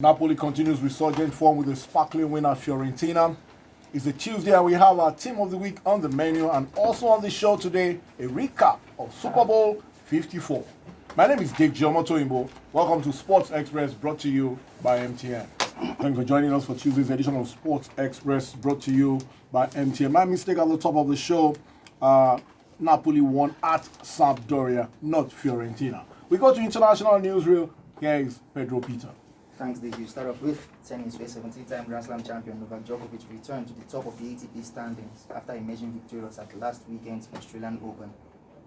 Napoli continues resurgent form with a sparkling win at Fiorentina. It's a Tuesday and we have our team of the week on the menu, and also on the show today, a recap of Super Bowl 54. My name is Dick Jomoto. Welcome to Sports Express, brought to you by MTN. Thanks for joining us for Tuesday's edition of Sports Express, brought to you by MTN. My mistake at the top of the show, Napoli won at Sampdoria, not Fiorentina. We go to international newsreel. Here is Pedro Peter. Thanks, Dave. You start off with tennis, where 17-time Grand Slam champion Novak Djokovic returned to the top of the ATP standings after emerging victorious at last weekend's Australian Open.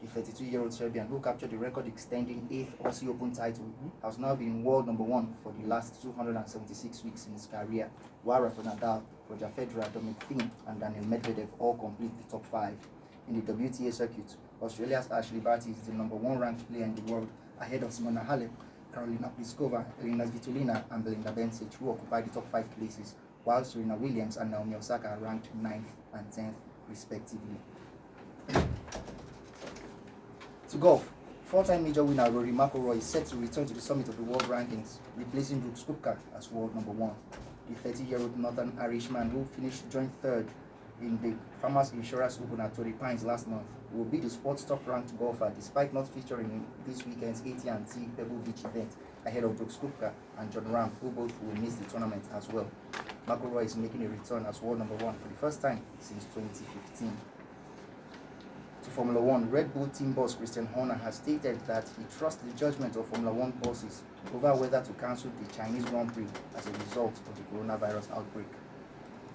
The 32-year-old Serbian, who captured the record-extending 8th Aussie Open title, has now been world number one for the last 276 weeks in his career, while Rafael Nadal, Roger Federer, Dominic Thiem, and Daniel Medvedev all complete the top 5. In the WTA circuit, Australia's Ashley Barty is the number 1 ranked player in the world, ahead of Simona Halep, Karolina Pliskova, Elena Svitolina, and Belinda Bencic, who occupy the top 5 places, while Serena Williams and Naomi Osaka are ranked 9th and 10th, respectively. To golf, 4-time major winner Rory McIlroy is set to return to the summit of the world rankings, replacing Brooks Koepka as world number 1. The 30-year-old Northern Irishman, who finished joint third in the Farmers Insurance Open at Torrey Pines last month, will be the sport's top-ranked golfer despite not featuring in this weekend's AT&T Pebble Beach event, ahead of Brooks Koepka and John Ram, who both will miss the tournament as well. McIlroy is making a return as world number 1 for the first time since 2015. To Formula 1, Red Bull team boss Christian Horner has stated that he trusts the judgment of Formula 1 bosses over whether to cancel the Chinese Grand Prix as a result of the coronavirus outbreak.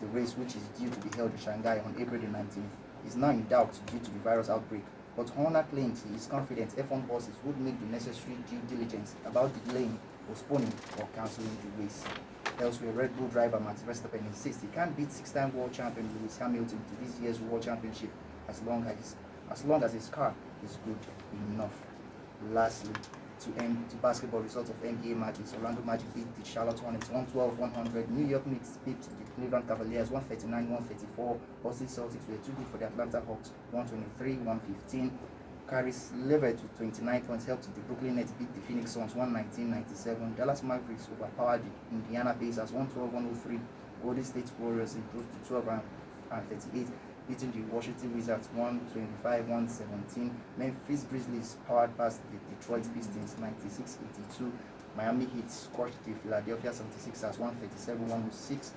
The race, which is due to be held in Shanghai on April the 19th, is now in doubt due to the virus outbreak, but Horner claims he is confident F1 bosses would make the necessary due diligence about delaying, postponing, or cancelling the race. Elsewhere, Red Bull driver Max Verstappen insists he can't beat 6-time world champion Lewis Hamilton to this year's world championship as long as his car is good enough. Lastly, to end the basketball results of NBA matches, Orlando Magic beat the Charlotte Hornets 112-100. New York Knicks beat the Cleveland Cavaliers 139-134. Boston Celtics were too good for the Atlanta Hawks 123-115. Caris LeVert with 29 points helped the Brooklyn Nets beat the Phoenix Suns 119-97. Dallas Mavericks overpowered the Indiana Pacers 112-103. Golden State Warriors improved to 12-38. beating the Washington Wizards 125-117. Memphis Grizzlies powered past the Detroit Pistons 96-82. Miami Heat squashed the Philadelphia 76ers 137-106.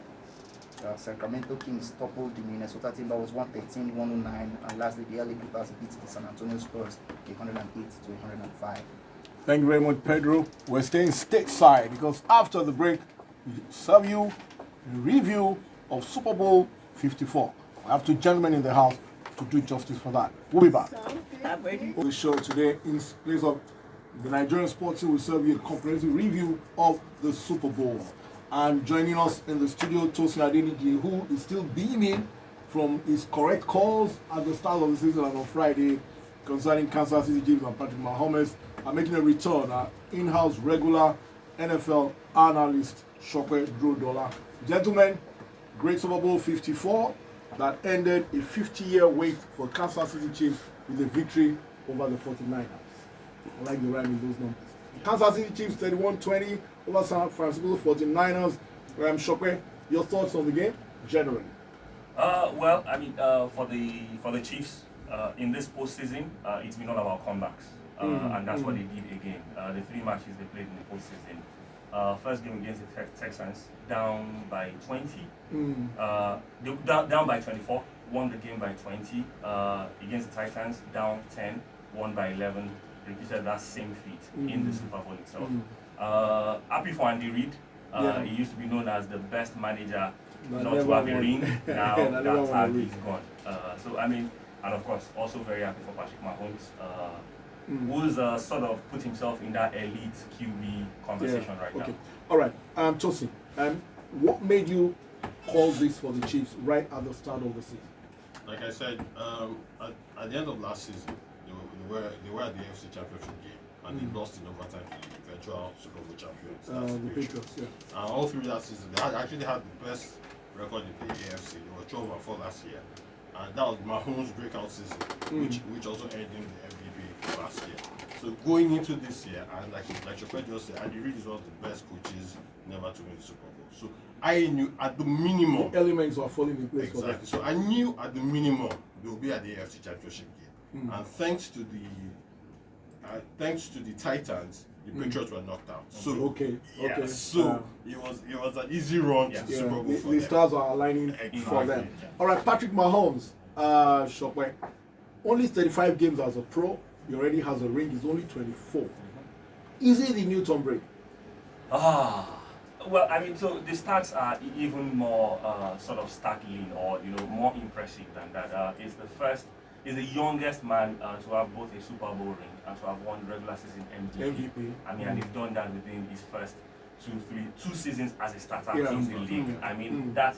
Sacramento Kings toppled the Minnesota Timberwolves 113-109. And lastly, the LA Clippers beat the San Antonio Spurs 108-105. Thank you very much, Pedro. We're staying stateside because after the break, we serve you a review of Super Bowl 54. I have 2 gentlemen in the house to do justice for that. We'll be back. On the show today, in place of the Nigerian sports team, will serve you a comprehensive review of the Super Bowl. And joining us in the studio, Tosin Adeniji, who is still beaming from his correct calls at the start of the season and on Friday concerning Kansas City Chiefs and Patrick Mahomes, are making a return. Our in-house regular NFL analyst, Shokwe Drodola. Gentlemen, great Super Bowl 54 that ended a 50-year wait for Kansas City Chiefs with a victory over the 49ers. I like the rhyme in those numbers. Kansas City Chiefs 31-20 over San Francisco 49ers. Shokwe, your thoughts on the game generally? Well, I mean, for the Chiefs in this postseason, it's been all about comebacks, and that's what they did again. The 3 matches they played in the postseason. First game against the Texans, down by 20. Down by 24, won the game by 20. Against the Titans, down 10, won by 11. Repeated that same feat in the Super Bowl itself. Happy for Andy Reid. He used to be known as the best manager not to have a ring. Now that tag is gone. So I mean, and of course, also very happy for Patrick Mahomes, who's sort of put himself in that elite QB conversation right now. All right, Tosin, what made you call this for the Chiefs right at the start of the season? Like I said, at the end of last season, they were at the AFC Championship game, and they lost in overtime to the eventual Super Bowl champions. The Patriots, yeah. And all through that season, they actually had the best record in the AFC. They were 12-4 last year, and that was Mahomes' breakout season, which also earned him the MVP last year. So going into this year, and like Chopin just said, Andy Reid is one of the best coaches never to win the Super Bowl. So I knew at the minimum, Elements are falling in place for exactly. So I knew at the minimum they will be at the AFC Championship game, and thanks to the Titans, the Patriots were knocked out. So Okay. so it was an easy run to the Super Bowl for the them. stars are aligning for them. All right, Patrick Mahomes, Chopin, only 35 games as a pro. He already has a ring. He's only 24. Is he the new Tom Brady? Well, I mean, so the stats are even more sort of startling, or more impressive than that. He's the youngest man to have both a Super Bowl ring and to have won regular season MVP. I mean, and he's done that within his first two seasons as a starter in the league. I mean, that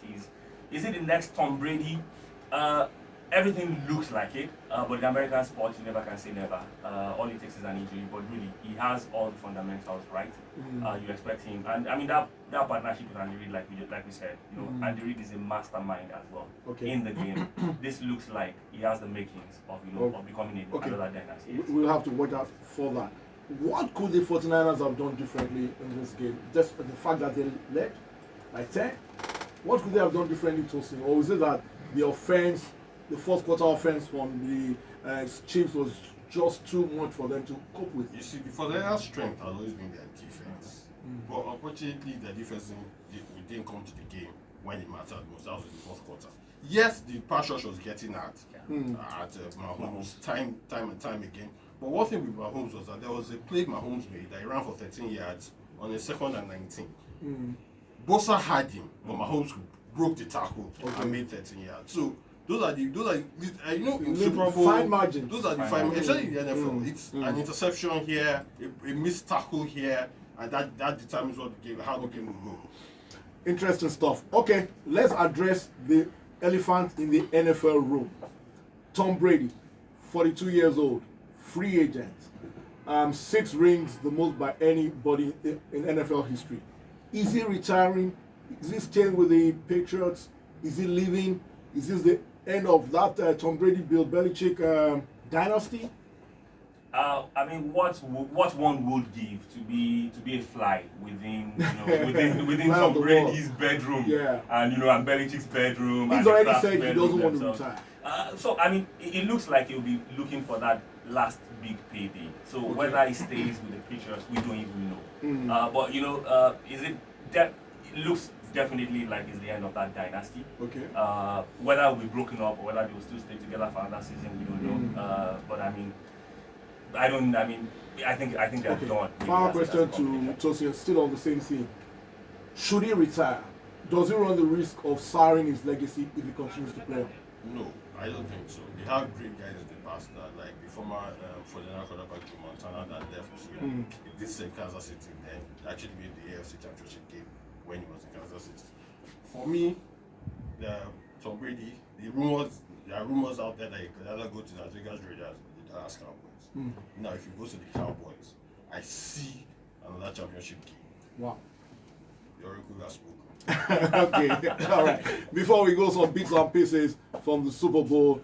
is it the next Tom Brady? Everything looks like it, but in American sports, you never can say never. All it takes is an injury, but really, he has all the fundamentals right. You expect him, and I mean that partnership with Andy Reid, like we said, Andy Reid is a mastermind as well in the game. This looks like he has the makings of of becoming another dynasty. We'll have to watch out for that. What could the 49ers have done differently in this game? Just the fact that they led by 10. What could they have done differently, Tosin? Or is it that the offense, the fourth quarter offense from the Chiefs was just too much for them to cope with? You see, the 49ers' strength has always been their defense. But unfortunately, their defense didn't come to the game when it mattered most. That was in the fourth quarter. Yes, the pass rush was getting at Mahomes time and time again. But one thing with Mahomes was that there was a play Mahomes made that he ran for 13 yards on a 2nd and 19. Bosa had him, but Mahomes broke the tackle and made 13 yards. So those are in Super Bowl fine margin. Those are the fine, especially in the NFL. It's an interception here, a missed tackle here, and that determines how the game will go. Interesting stuff. Okay, let's address the elephant in the NFL room. Tom Brady, 42 years old, free agent, 6 rings, the most by anybody in NFL history. Is he retiring? Is he staying with the Patriots? Is he leaving? Is this the end of that Tom Brady, Bill Belichick dynasty? I mean, what one would give to be a fly within within Fly Tom of the Brady's bedroom, and and Belichick's bedroom. He's and already Kraft's said he bedroom doesn't want to themselves. retire. So I mean, it looks like he'll be looking for that last big payday. So whether he stays with the Patriots, we don't even know. But is it? It looks definitely like it's the end of that dynasty. Okay. Whether it will be broken up or whether they will still stay together for another season, we don't know. But I mean, I think they're done. Final question to Tosin, still on the same theme. Should he retire? Does he run the risk of souring his legacy if he continues to play? No, I don't think so. They have great guys in the past, like the former 49er quarterback Montana that left this same Kansas City, then actually made the AFC Championship game when he was in Kansas City. For me, Tom Brady, there are rumors out there that he could either go to the Las Vegas Raiders or the Dallas Cowboys. Now, if he goes to the Cowboys, I see another championship game. Wow. The Oracle has spoken. Okay, all right. Before we go, some bits and pieces from the Super Bowl,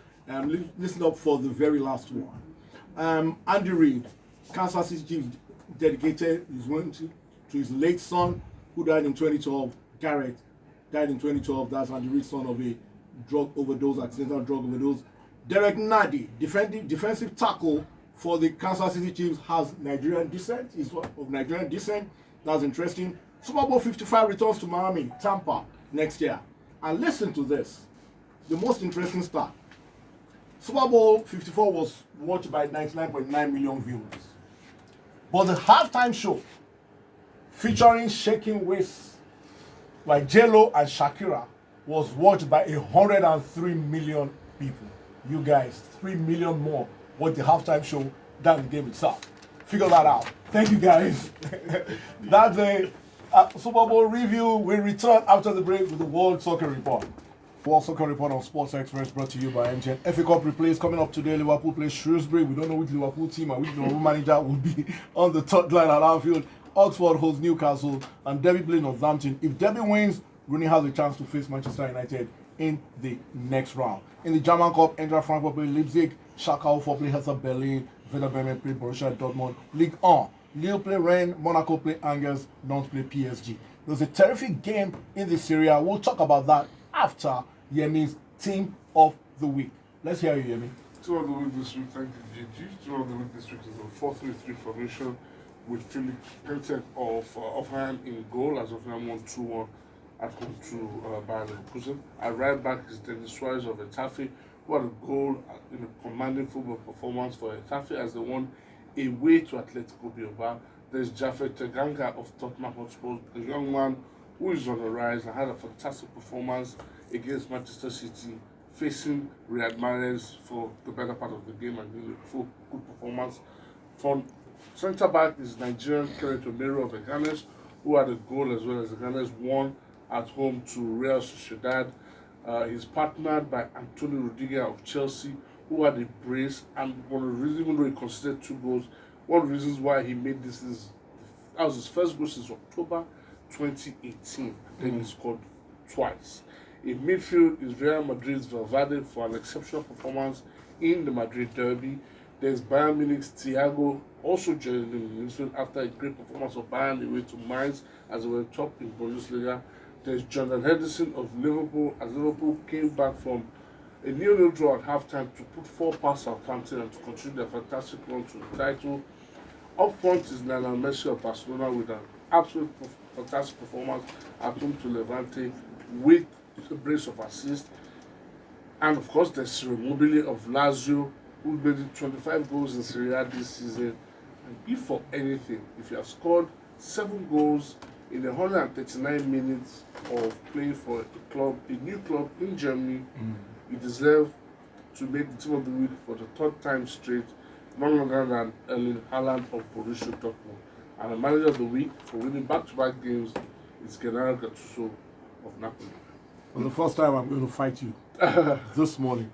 listen up for the very last one. Andy Reid, Kansas City Chiefs, dedicated his win to his late son, who died in 2012. Garrett died in 2012. That's Andy Reid's son of a accidental drug overdose. Derek Nadi, defensive tackle for the Kansas City Chiefs, has Nigerian descent. He's of Nigerian descent. That's interesting. Super Bowl 55 returns to Miami, Tampa next year. And listen to this. The most interesting stat. Super Bowl 54 was watched by 99.9 million viewers. But the halftime show, featuring Shaking Waists by J-Lo and Shakira, was watched by 103 million people. You guys, 3 million more watched the halftime show than the game itself. Figure that out. Thank you, guys. That's a Super Bowl review. We return after the break with the World Soccer Report. World Soccer Report on Sports Express, brought to you by MGN. FA Cup replays coming up today. Liverpool plays Shrewsbury. We don't know which Liverpool team and which Liverpool manager will be on the third line at Anfield. Oxford hosts Newcastle and Derby plays Northampton. If Derby wins, Rooney has a chance to face Manchester United in the next round. In the German Cup, Eintracht Frankfurt play Leipzig, Schalke 04 play Hertha Berlin, Werder Bremen play Borussia Dortmund. Ligue 1. Lille play Rennes, Monaco play Angers, Nantes play PSG. It was a terrific game in this area. We'll talk about that after Yemi's Team of the Week. Let's hear you, Yemi. Team of the week this week, thank you, GG. Team of the week this week is a 4-3-3 formation with Philip Pentek of Hoffenheim in goal as Hoffenheim won 2-1 at home to Bayern Leverkusen. At right back is Denis Suarez of Getafe, who had a goal in a commanding football performance for Getafe as they won away to Atletico Bilbao. There's Jafet Tanganga of Tottenham Hotspur, a young man who is on the rise and had a fantastic performance against Manchester City, facing Riyad Mahrez for the better part of the game and doing a full good performance. From centre back is Nigerian Kenneth Omero of Eganes, who had a goal as well as Eganes won at home to Real Sociedad. He's partnered by Antonio Rudiger of Chelsea, who had a brace, and one of the reasons, even though he considered 2 goals, one of the reasons why he made this is that was his first goal since October 2018, and then he scored twice. In midfield is Real Madrid's Valverde for an exceptional performance in the Madrid derby. There's Bayern Munich's Thiago also joining in midfield after a great performance of Bayern away to Mainz as they were top in Bundesliga. There's Jordan Henderson of Liverpool as Liverpool came back from a 0-0 draw at halftime to put 4 past Southampton and to continue their fantastic run to the title. Up front is Lionel Messi of Barcelona with an absolute fantastic performance at home to Levante with a brace of assists. And of course, there's Ciro Immobile of Lazio, who made 25 goals in Serie A this season. And if for anything, if you have scored 7 goals in 139 minutes of playing for a new club in Germany, you deserve to make the Team of the Week for the 3rd time straight, none other than Erling Haaland of Borussia Dortmund. And the Manager of the Week for winning back-to-back games is Gennaro Gattuso of Napoli. For the first time, I'm going to fight you this morning.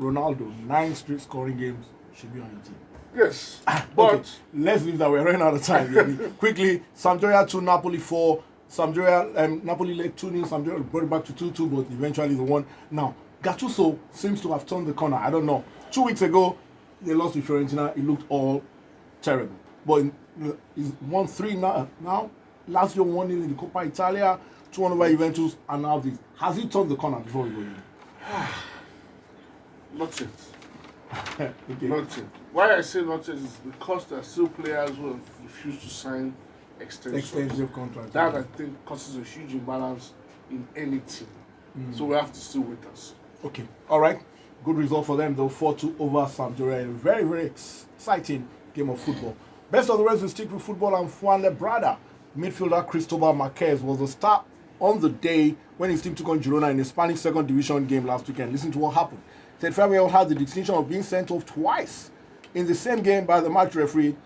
Ronaldo, 9 straight scoring games, should be on your team. Yes, but Okay, let's leave that. We're running out of time. Really. Quickly, Sampdoria 2, Napoli 4. Sampdoria, Napoli led 2-0. Sampdoria brought it back to 2-2, but eventually they won. Now, Gattuso seems to have turned the corner. I don't know. 2 weeks ago, they lost to Fiorentina. It looked all terrible. But he's won 3 now. Lazio won in the Coppa Italia, 2-1 over Juventus, and now this. Has he turned the corner before we go in? not yet. Okay. Not yet. Why I say not yet is because there are still players who have refused to sign extensions. Extensive contract. That I think causes a huge imbalance in any team. So we have to still wait and see. Okay. All right. Good result for them, though. 4-2 over Sampdoria. A very, very exciting game of football. Best of the rest, we stick with football, and Juan Lebrada, midfielder Cristobal Marquez, was the star on the day when his team took on Girona in a Spanish second division game last weekend. Listen to what happened. Said Fabian had the distinction of being sent off twice in the same game by the match referee.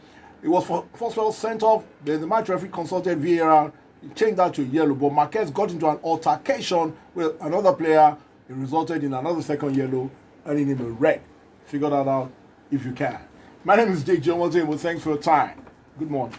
It was first of all sent off, then the match referee consulted VAR, he changed that to a yellow, but Marquez got into an altercation with another player. It resulted in another second yellow, earning him a red. Figure that out if you can. My name is Jake Jones, and thanks for your time. Good morning.